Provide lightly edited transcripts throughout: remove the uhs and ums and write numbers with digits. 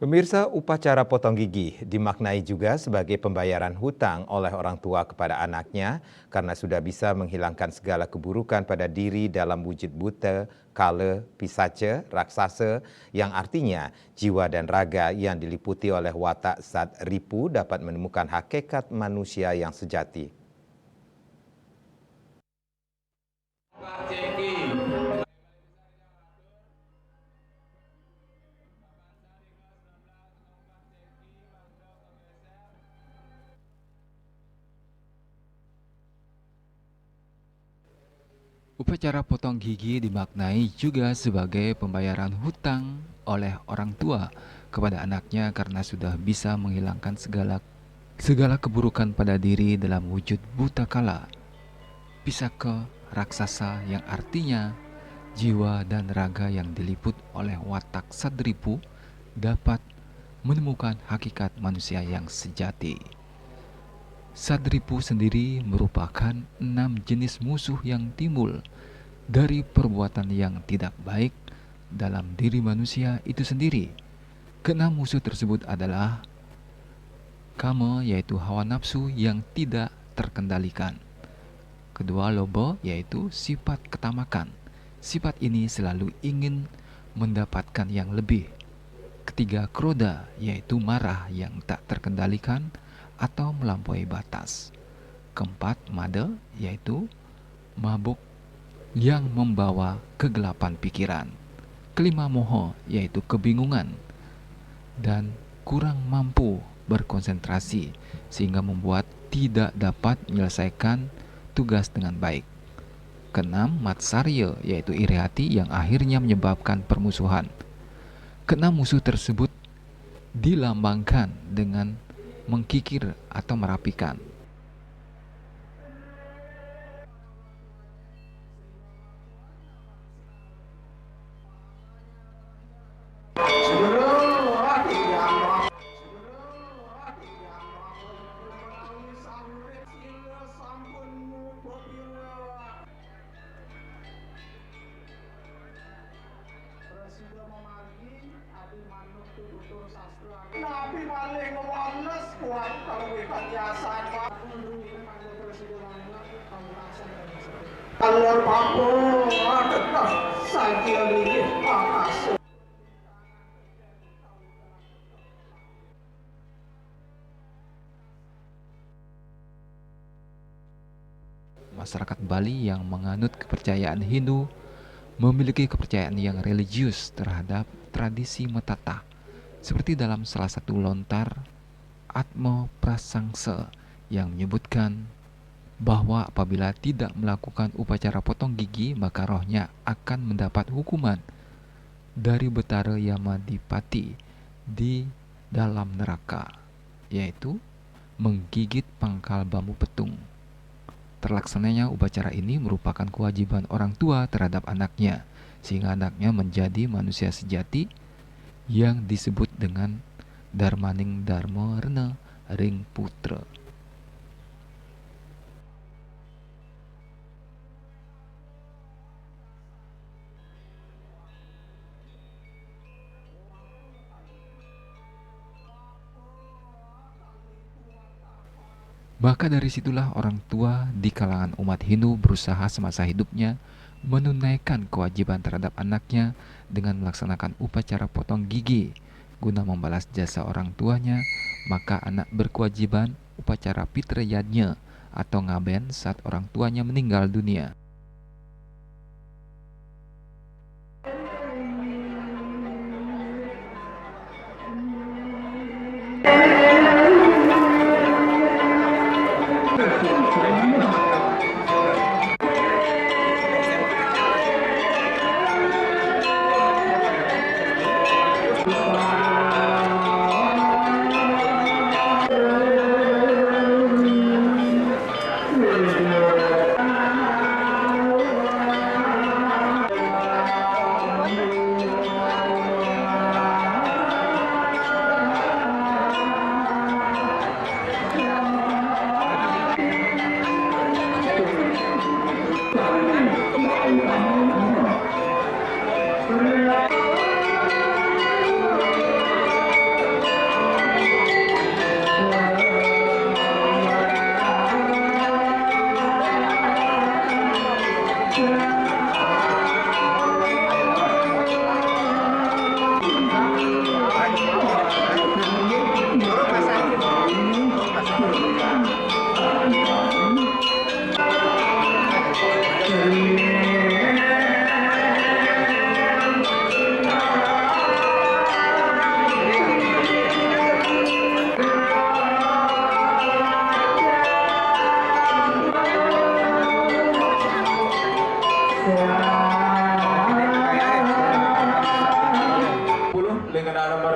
Pemirsa, upacara potong gigi dimaknai juga sebagai pembayaran hutang oleh orang tua kepada anaknya karena sudah bisa menghilangkan segala keburukan pada diri dalam wujud buta, kala, pisace, raksasa, yang artinya jiwa dan raga yang diliputi oleh watak Zat Ripu dapat menemukan hakikat manusia yang sejati. Upacara potong gigi dimaknai juga sebagai pembayaran hutang oleh orang tua kepada anaknya karena sudah bisa menghilangkan segala keburukan pada diri dalam wujud buta kala, pisaka, raksasa yang artinya jiwa dan raga yang diliput oleh watak sadripu dapat menemukan hakikat manusia yang sejati. Sadripu sendiri merupakan 6 jenis musuh yang timbul dari perbuatan yang tidak baik dalam diri manusia itu sendiri. Keenam musuh tersebut adalah kama, yaitu hawa nafsu yang tidak terkendalikan. Kedua, loba, yaitu sifat ketamakan. Sifat ini selalu ingin mendapatkan yang lebih. Ketiga, kroda, yaitu marah yang tak terkendalikan atau melampaui batas. Keempat, mada, yaitu mabuk yang membawa kegelapan pikiran. Kelima, moho, yaitu kebingungan dan kurang mampu berkonsentrasi sehingga membuat tidak dapat menyelesaikan tugas dengan baik. Keenam, matsarya, yaitu iri hati yang akhirnya menyebabkan permusuhan. Keenam musuh tersebut dilambangkan dengan mengkikir atau merapikan. Nabi paling ngewoles kuat kalau wikan yasan kalau papo tetap saja lagi makasih. Masyarakat Bali yang menganut kepercayaan Hindu memiliki kepercayaan yang religius terhadap tradisi metata, seperti dalam salah satu lontar Atma Prasangsa yang menyebutkan bahwa apabila tidak melakukan upacara potong gigi maka rohnya akan mendapat hukuman dari Betara Yamadipati di dalam neraka, yaitu menggigit pangkal bambu petung. Terlaksananya upacara ini merupakan kewajiban orang tua terhadap anaknya, sehingga anaknya menjadi manusia sejati yang disebut dengan Darmaning Dharma Rena Ring Putra. Maka dari situlah orang tua di kalangan umat Hindu berusaha semasa hidupnya menunaikan kewajiban terhadap anaknya dengan melaksanakan upacara potong gigi guna membalas jasa orang tuanya. Maka anak berkewajiban upacara pitra yadnya atau ngaben saat orang tuanya meninggal dunia.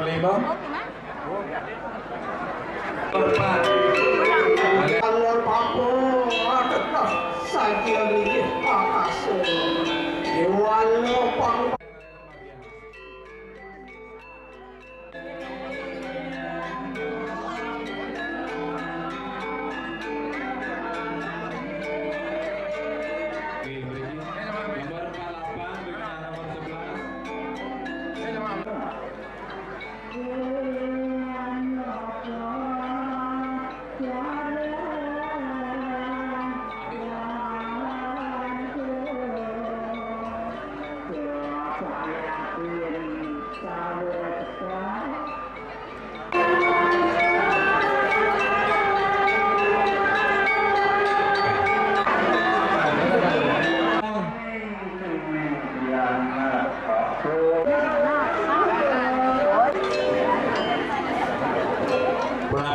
kelima. Kalau papo ada saja lagi akaso. Walau pang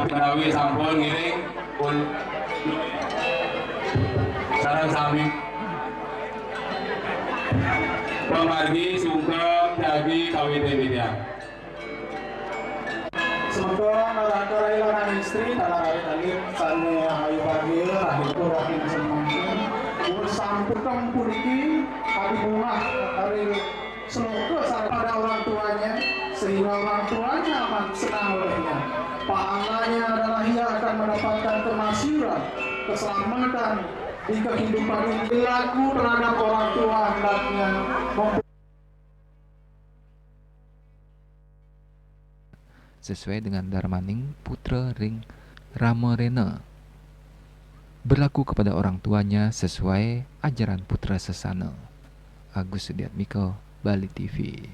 Menawi sampun ngiring pun sareng sami pemargi sungkem dagi kawin-winya. semoga neraka railan istri tanah hari tadi sane ayu pagi rahim rahim semakin bersampur kampuriki hari bunga hari semoga pada orang tuanya sehingga orang tuanya aman senang olehnya. Pahalanya adalah ia akan mendapatkan kemaksuran, keselamatan di kehidupan ini. Perilaku terhadap orang tua hendaknya sesuai dengan Darmaning putra ring Ramarena, berlaku kepada orang tuanya sesuai ajaran putra sesana. Agus Sudiatmiko, Bali TV.